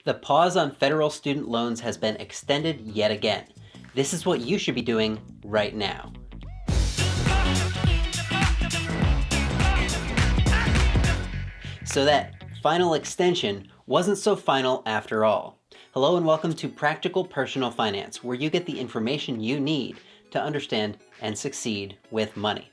The pause on federal student loans has been extended yet again. This is what you should be doing right now. So that final extension wasn't so final after all. Hello and welcome to Practical Personal Finance, where you get the information you need to understand and succeed with money.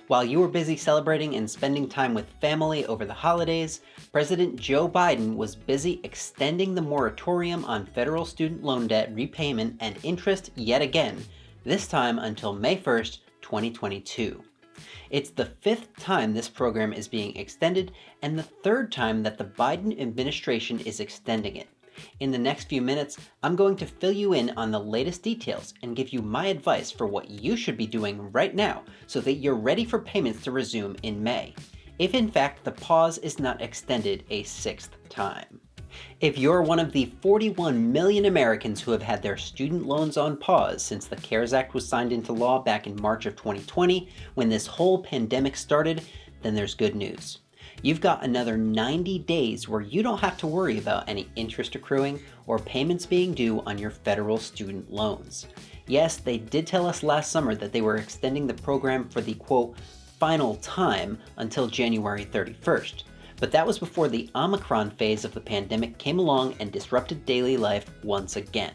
While you were busy celebrating and spending time with family over the holidays, President Joe Biden was busy extending the moratorium on federal student loan debt repayment and interest yet again, this time until May 1st, 2022. It's the fifth time this program is being extended and the third time that the Biden administration is extending it. In the next few minutes, I'm going to fill you in on the latest details and give you my advice for what you should be doing right now so that you're ready for payments to resume in May, if in fact the pause is not extended a sixth time. If you're one of the 41 million Americans who have had their student loans on pause since the CARES Act was signed into law back in March of 2020, when this whole pandemic started, then there's good news. You've got another 90 days where you don't have to worry about any interest accruing or payments being due on your federal student loans. Yes, they did tell us last summer that they were extending the program for the quote, final time until January 31st. But that was before the Omicron phase of the pandemic came along and disrupted daily life once again.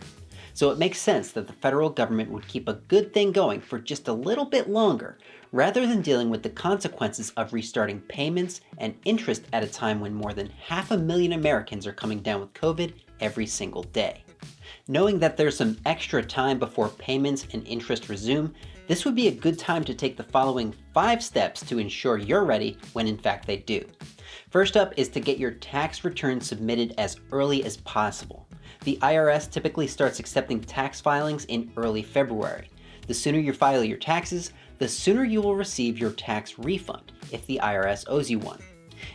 So it makes sense that the federal government would keep a good thing going for just a little bit longer, rather than dealing with the consequences of restarting payments and interest at a time when more than 500,000 Americans are coming down with COVID every single day. Knowing that there's some extra time before payments and interest resume, this would be a good time to take the following 5 steps to ensure you're ready when in fact they do. First up is to get your tax return submitted as early as possible. The IRS typically starts accepting tax filings in early February. The sooner you file your taxes, the sooner you will receive your tax refund if the IRS owes you one.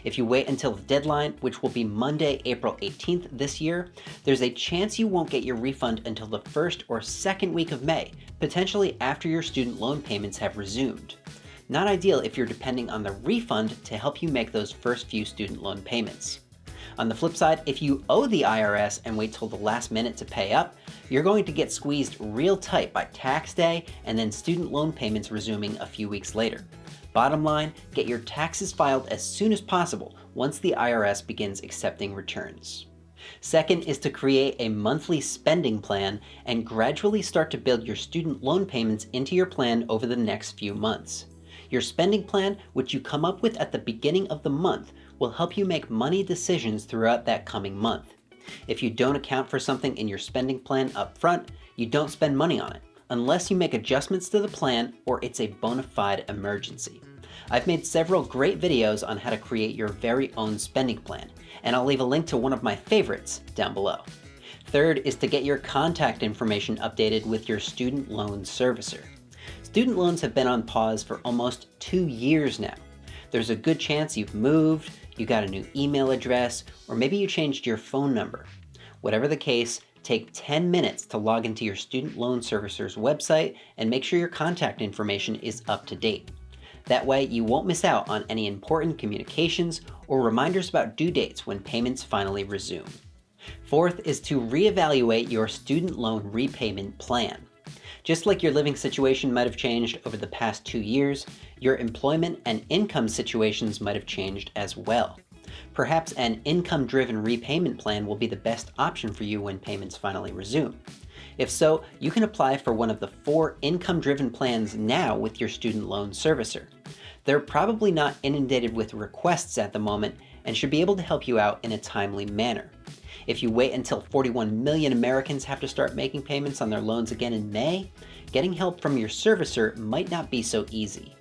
If you wait until the deadline, which will be Monday, April 18th this year, there's a chance you won't get your refund until the first or second week of May, potentially after your student loan payments have resumed. Not ideal if you're depending on the refund to help you make those first few student loan payments. On the flip side, if you owe the IRS and wait till the last minute to pay up, you're going to get squeezed real tight by tax day and then student loan payments resuming a few weeks later. Bottom line, get your taxes filed as soon as possible once the IRS begins accepting returns. Second is to create a monthly spending plan and gradually start to build your student loan payments into your plan over the next few months. Your spending plan, which you come up with at the beginning of the month, will help you make money decisions throughout that coming month. If you don't account for something in your spending plan up front, you don't spend money on it, unless you make adjustments to the plan or it's a bona fide emergency. I've made several great videos on how to create your very own spending plan, and I'll leave a link to one of my favorites down below. Third is to get your contact information updated with your student loan servicer. Student loans have been on pause for almost 2 years now. There's a good chance you've moved, you got a new email address, or maybe you changed your phone number. Whatever the case, take 10 minutes to log into your student loan servicer's website and make sure your contact information is up to date. That way, you won't miss out on any important communications or reminders about due dates when payments finally resume. Fourth is to reevaluate your student loan repayment plan. Just like your living situation might have changed over the past 2 years, your employment and income situations might have changed as well. Perhaps an income-driven repayment plan will be the best option for you when payments finally resume. If so, you can apply for one of the 4 income-driven plans now with your student loan servicer. They're probably not inundated with requests at the moment and should be able to help you out in a timely manner. If you wait until 41 million Americans have to start making payments on their loans again in May, getting help from your servicer might not be so easy.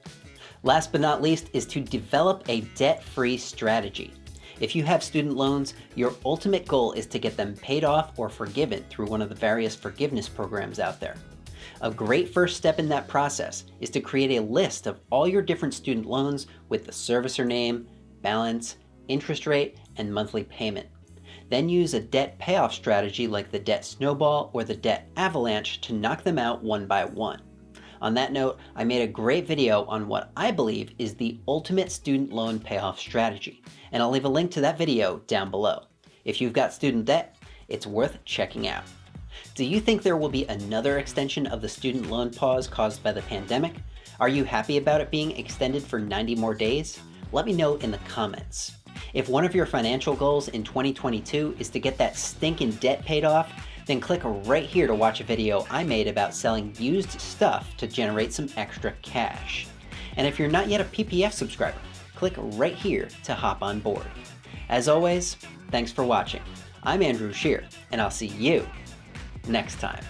Last but not least is to develop a debt-free strategy. If you have student loans, your ultimate goal is to get them paid off or forgiven through one of the various forgiveness programs out there. A great first step in that process is to create a list of all your different student loans with the servicer name, balance, interest rate, and monthly payment. Then use a debt payoff strategy like the debt snowball or the debt avalanche to knock them out one by one. On that note, I made a great video on what I believe is the ultimate student loan payoff strategy, and I'll leave a link to that video down below. If you've got student debt, It's worth checking out. Do you think there will be another extension of the student loan pause caused by the pandemic? Are you happy about it being extended for 90 more days? Let me know in the comments. If one of your financial goals in 2022 is to get that stinking debt paid off, then click right here to watch a video I made about selling used stuff to generate some extra cash. And if you're not yet a PPF subscriber, click right here to hop on board. As always, thanks for watching. I'm Andrew Scheer, and I'll see you next time.